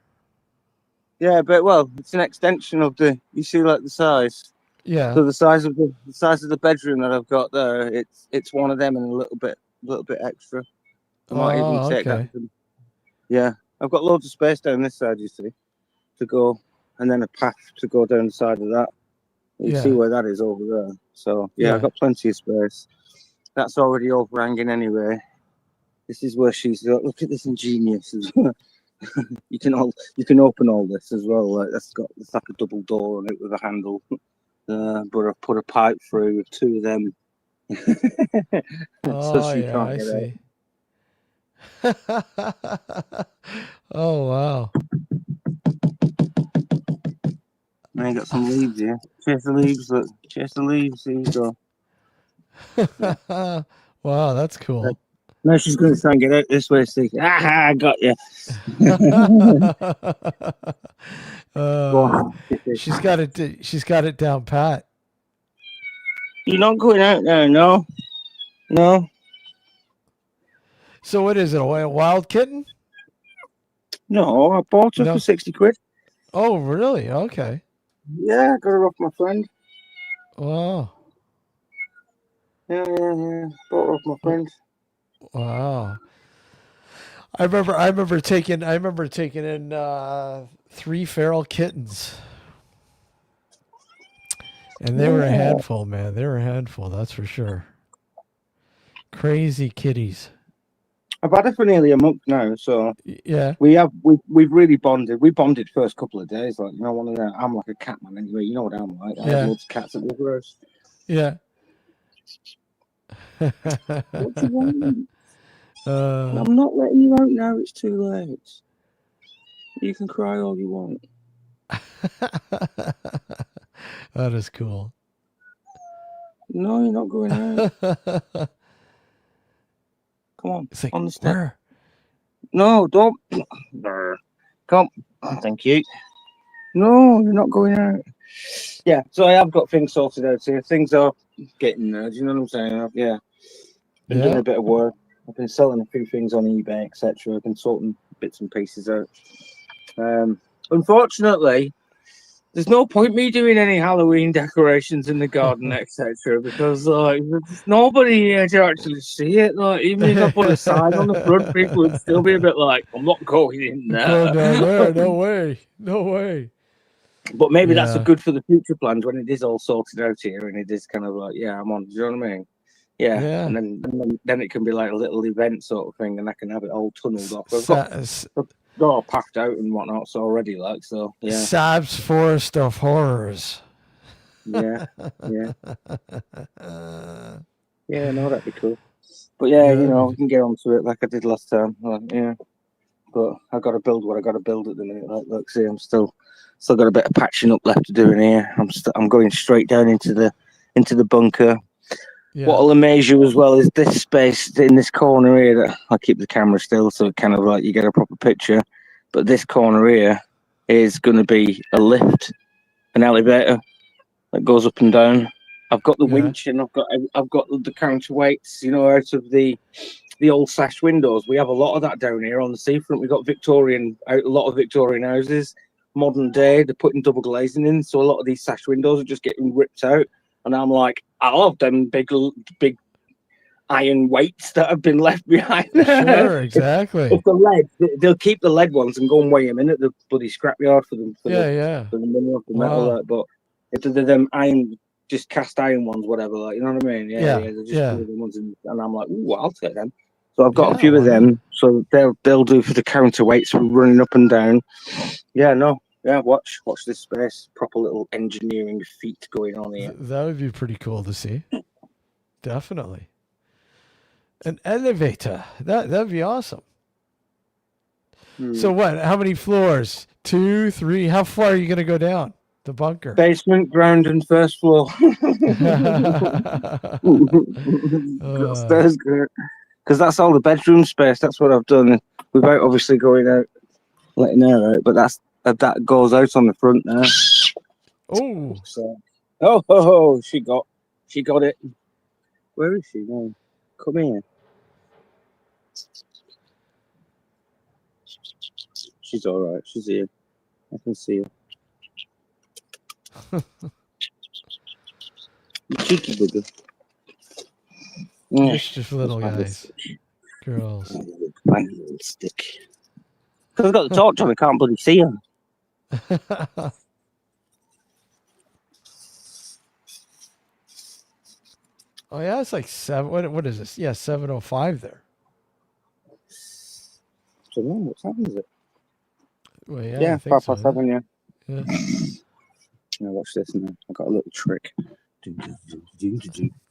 Yeah, but it's an extension of you see, like the size. Yeah. So the size of the bedroom that I've got there, it's one of them and a little bit extra. I might even take that. Yeah, I've got loads of space down this side, you see, to go, and then a path to go down the side of that. You see where that is over there. So I've got plenty of space. That's already overhanging anyway. This is where she's. Look at this ingenious. You can open all this as well. Like it's like a double door on it with a handle. But I've put a pipe through with two of them. So she can't get out. Oh wow. I got some leaves here. Chase the leaves, look. Chase the leaves, here you go. Wow, that's cool. Now she's going to try and get out this way. So I got you. She's got it down pat. You're not going out there, no? No. So what is it? A wild kitten? No, I bought her for 60 quid. Oh, really? Okay. Yeah, I got her off my friend. Wow. Yeah. Bought her off my friend. Wow. I remember taking in 3 feral kittens. And they were a handful, man. They were a handful, that's for sure. Crazy kitties. I've had it for nearly a month now, so yeah, we've really bonded. We bonded first couple of days, like one of them. I'm like a cat man anyway. You know what I'm like. I have loads of cats at the house. Yeah. What do you want? I'm not letting you out now. It's too late. You can cry all you want. That is cool. No, you're not going out. Come on, it's like, on the step. No, don't. Come. Oh, thank you. No, you're not going out. Yeah, so I have got things sorted out here. Things are getting there. Do you know what I'm saying? Yeah, been doing Yeah. a bit of work. I've been selling a few things on eBay, etc. I've been sorting bits and pieces out. Unfortunately, there's no point me doing any Halloween decorations in the garden, etc. Because there's nobody here to actually see it. Like, even if I put a sign on the front, people would still be a bit like, "I'm not going in Going down there? there." No way. No way. But maybe that's a Yeah. good for the future plans when it is all sorted out here and it is kind of like, yeah, I'm on. Do you know what I mean? Yeah. Yeah. And then it can be like a little event sort of thing, and I can have it all tunneled off. I've Sa- got all packed out and whatnot, so already like so. Yeah. Sab's Forest of Horrors. Yeah. Yeah. Uh, Yeah. No, that'd be cool. But yeah, Yeah, we can get onto it like I did last time. Yeah. But I got to build what I got to build at the minute. Like, look, see, I'm still got a bit of patching up left to do in here. I'm going straight down into the bunker. yeah. What'll amaze you as well is this space in this corner here. That I keep the camera still, so it kind of like you get a proper picture. But this corner here is going to be a lift, an elevator that goes up and down. I've got the Yeah. winch and I've got the counterweights, out of the old sash windows. We have a lot of that down here on the seafront. We've got a lot of Victorian houses, modern day. They're putting double glazing in, so a lot of these sash windows are just getting ripped out. And I'm like, I'll have them big iron weights that have been left behind. Sure, exactly. If the lead, they'll keep the lead ones and go and weigh them in at the bloody scrapyard for them. Yeah. For the mineral, the metal. Wow. But if they're them iron, just cast iron ones, whatever, like, you know what I mean? Yeah, They're just yeah. the ones, and I'm like, ooh, I'll take them. So I've got Yeah, a few of why not? them. So they'll do for the counterweights for running up and down. Yeah, no. Yeah, watch this space. Proper little engineering feat going on here. That would be pretty cool to see. Definitely. An elevator. That'd be awesome. So what? How many floors? 2, 3? How far are you gonna go down the bunker? Basement, ground, and first floor. Upstairs, because that's all the bedroom space. That's what I've done without obviously going out, letting air out. But that goes out on the front there. Oh, So, she got it. Where is she now? Come here. She's all right. She's here. I can see her. You cheeky bugger. mischief little That's my guys, girls. My little stick. Because I've got the torch on, I can't bloody see her. Oh yeah, it's like 7. What is this? Yeah, 7:05 there. I don't know what time is it. Well, yeah, Yeah, I think so, 7:05. Yeah. yeah. Now watch this now. I got a little trick.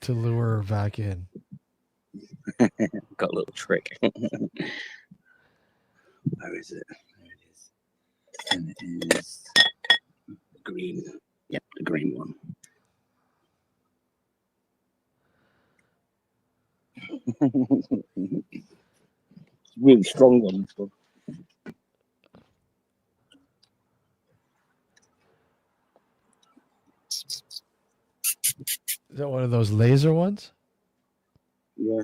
To lure her back in. Got a little trick. Where is it? There it is. And it is green. Yep, the green one. Really strong one, this one. Is that one of those laser ones? Yeah.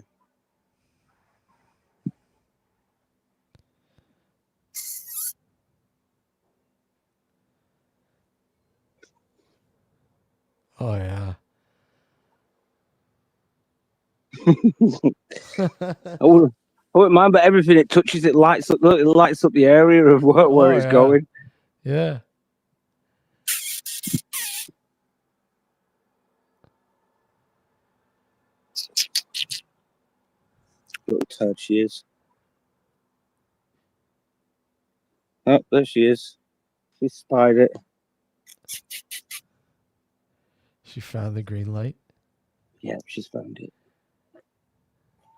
Oh yeah. I wouldn't mind, but everything it touches, it lights up. It lights up the area of where it's yeah. going. Yeah. Little turd she is. Oh, there she is. She spied it. She found the green light. Yeah, she's found it.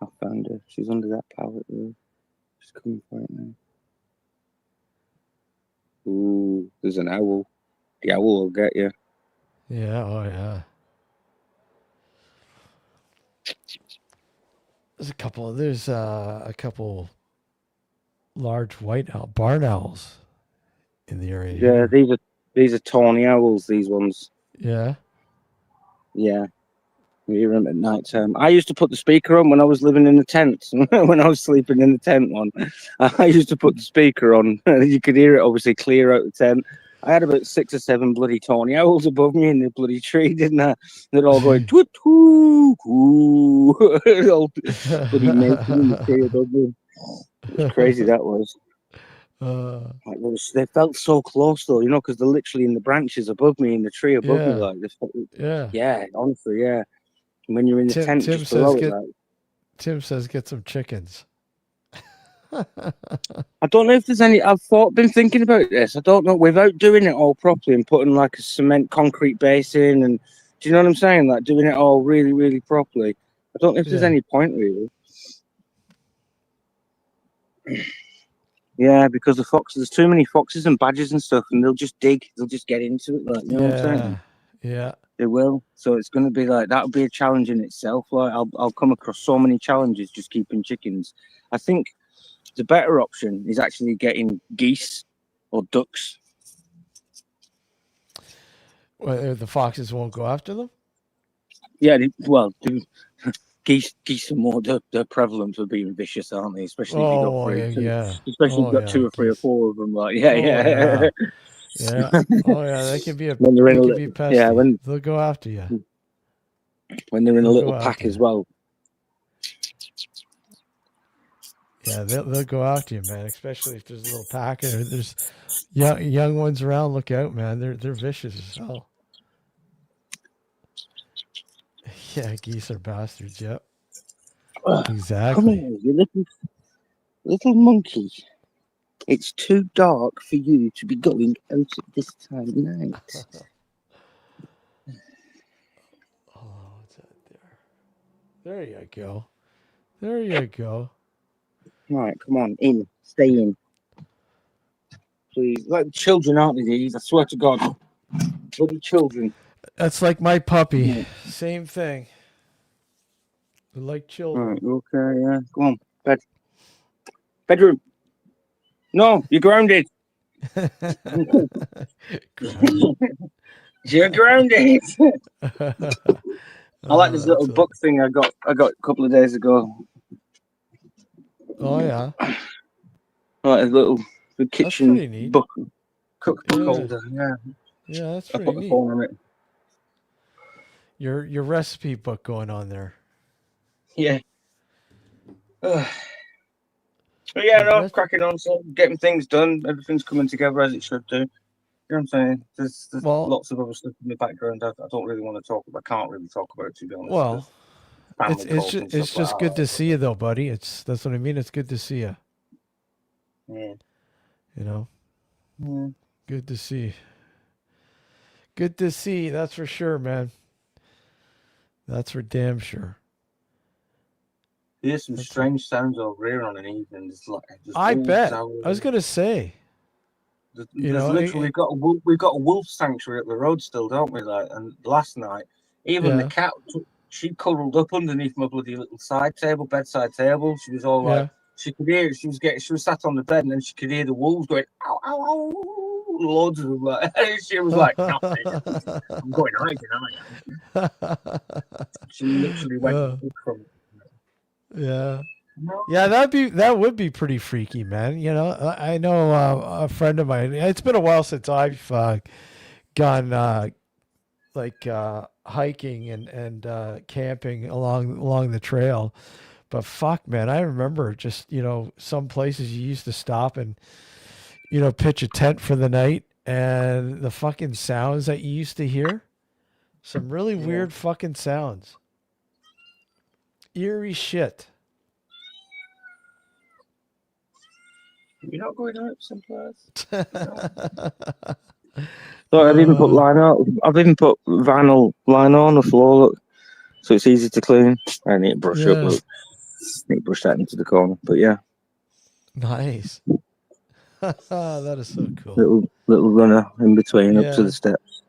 I found her. She's under that pallet there. She's coming for it now. Ooh, there's an owl. The owl will get you. Yeah. Oh yeah. There's a couple large white barn owls in the area. Yeah, here. These are tawny owls, these ones. Yeah. Yeah. We hear them at night time. I used to put the speaker on when I was living in the tent. When I was sleeping in the tent one, I used to put the speaker on. You could hear it obviously clear out the tent. I had about 6 or 7 bloody tawny owls above me in the bloody tree, didn't I? They're all going toot toot toot. All bloody making in the tree above me. It was crazy, that was. Like, they felt so close though, you know, because they're literally in the branches above me, in the tree above me. Yeah. Like, Yeah. yeah, honestly, yeah. And when you're in the tent Tim just says below it, like, Tim says get some chickens. I don't know if there's any. Been thinking about this. I don't know, without doing it all properly and putting like a cement concrete base in, and do you know what I'm saying? Like doing it all really, really properly. I don't know if there's Yeah. any point really. Yeah, because the foxes, there's too many foxes and badgers and stuff, and they'll just dig. They'll just get into it. Like, you know what I'm saying? Yeah. They will. So it's going to be like that'll be a challenge in itself. Like I'll come across so many challenges just keeping chickens. I think the better option is actually getting geese or ducks. Well, the foxes won't go after them. Yeah, geese are more they're prevalent for being vicious, aren't they? Especially if you got three, yeah. especially if you've got 2 or 3 or 4 of them. Like, yeah. Yeah. Oh yeah, they can be When they're in a be little, pesty. They'll go after you. When they're in a They'll little go pack after as you. well. Yeah, they'll go after you, man. Especially if there's a little pack or there's young ones around. Look out, man. They're vicious as hell. Yeah, geese are bastards. Yep. Exactly. Come here, you little monkey. It's too dark for you to be going out at this time of night. Oh, what's that there? There you go. There you go. Right, come on, in. Stay in. Please. Like children, aren't they, these? I swear to God. Bloody children. That's like my puppy. Yeah. Same thing. They're like children. Right, okay, yeah. Come on. Bedroom. No, you're grounded. You're grounded. I like this little book thing I got a couple of days ago. Oh yeah. Like a little kitchen book cookbook holder. Yeah. Yeah, that's I pretty put the neat. phone on it. Your recipe book going on there. Yeah. But yeah, no, cracking on, so getting things done. Everything's coming together as it should do. You know what I'm saying? There's lots of other stuff in the background. I don't really want to talk about. I can't really talk about it, to be honest. Well, it's just good to see you though, buddy. That's what I mean. It's good to see you. Yeah. You know. Yeah. Good to see. Good to see. That's for sure, man. That's for damn sure. There's some strange sounds over here on an evening. I bet. I was gonna say. We've got a wolf sanctuary up the road still, don't we? Like, and last night, even the cat, she cuddled up underneath my bloody little bedside table. She was all like, she could hear it. She was sat on the bed, and then she could hear the wolves going, ow, ow, ow, loads of them. Like, she was like, I'm going hiding. She literally went from. Yeah. Yeah, that would be pretty freaky, man. You know, I know a friend of mine. It's been a while since I've gone hiking and camping along the trail. But fuck, man, I remember just, you know, some places you used to stop and, you know, pitch a tent for the night, and the fucking sounds that you used to hear, some really weird fucking sounds. Eerie shit. You're not going out someplace. So I've even put vinyl line on the floor, look, so it's easy to clean. I need to brush up, look. Need to brush that into the corner, but yeah. Nice. That is so cool. Little runner in between up to the steps.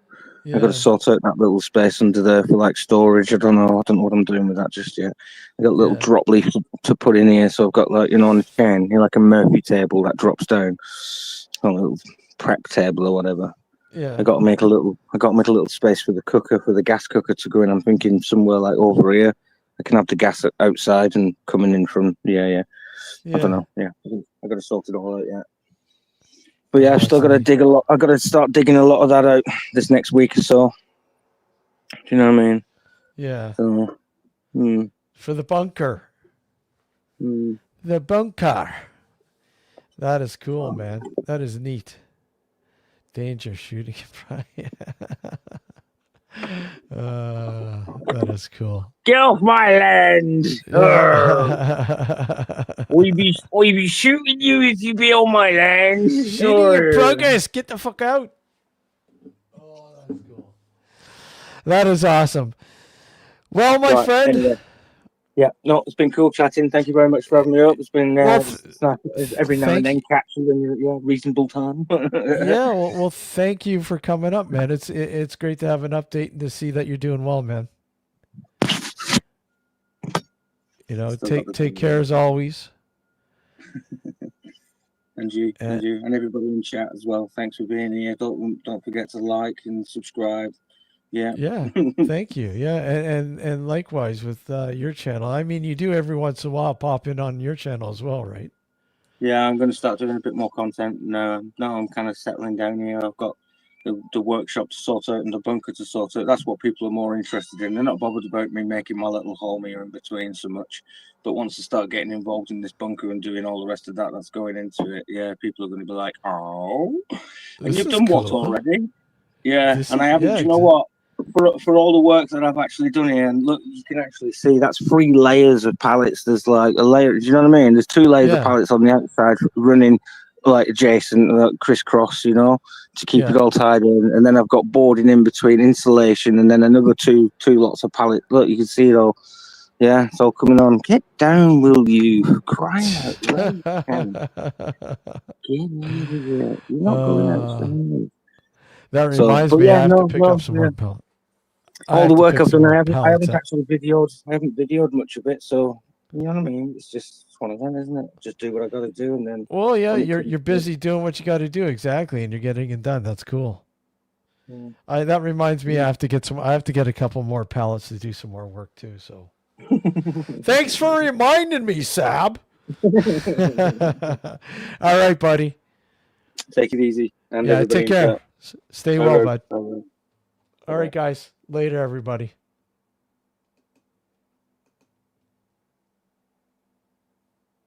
Yeah. I've got to sort out that little space under there for like storage. I don't know what I'm doing with that just yet. I got a little drop leaf to put in here, so I've got, like, you know, on a chain, like a Murphy table that drops down, a little prep table or whatever. Yeah. I got to make a little space for the cooker, for the gas cooker to go in. I'm thinking somewhere like over here. I can have the gas outside and coming in from. Yeah. I don't Yeah. know. Yeah, I got to sort it all out yet. But yeah, Oh, I've still that's got to neat. dig a lot. I've got to start digging a lot of that out this next week or so. Do you know what I mean? Yeah. So, mm, For the bunker. mm. The bunker. That is cool, man. That is neat. Danger shooting. That is cool. Get off my land! Yeah. We be shooting you if you be on my land. Idiot progress. Get the fuck out. Oh, that's cool. That is awesome. Well, my Right, friend. anyway. Yeah, no, it's been cool chatting. Thank you very much for having me up. It's been Well, it's nice every now and thank then catch you in your reasonable time. yeah. Well, thank you for coming up, man. It's great to have an update and to see that you're doing well, man. You know, Still got the take thing, care as always. and you, and everybody in chat as well. Thanks for being here. Don't forget to like and subscribe. Yeah. Yeah, thank you. Yeah, and likewise with your channel. I mean, you do every once in a while pop in on your channel as well, right? Yeah, I'm going to start doing a bit more content. Now I'm kind of settling down here. I've got the workshop to sort out and the bunker to sort out. That's what people are more interested in. They're not bothered about me making my little home here in between so much. But once I start getting involved in this bunker and doing all the rest of that that's going into it, yeah, people are going to be like, oh, and This you've is done what cool. already? Yeah, This and is I haven't. yeah. Do you know what? For all the work that I've actually done here, and look, you can actually see that's 3 layers of pallets. There's like a layer. Do you know what I mean? There's 2 layers of Yeah. pallets on the outside running like adjacent, crisscross. You know, to keep it Yeah. all tied in. And then I've got boarding in between insulation, and then another two lots of pallets. Look, you can see it all. Yeah, it's all coming on. Get down, will you? Crying out loud. Get over here. You're not going outside. That So, reminds but me, yeah, I have to pick up some yeah. more pellets. I All have the to work pick I've some done, more I pellets haven't up. actually videoed much of it. So you know what I mean? It's just one of them, isn't it? Just do what I got to do, and then. Well, yeah, when it you're comes busy doing what you got to do exactly, and you're getting it done. That's cool. Yeah. That reminds me, I have to get a couple more pallets to do some more work too. So, thanks for reminding me, Sab. All right, buddy. Take it easy, and Yeah, everybody take in care. chat. Stay well, bud. All right, guys. Later, everybody.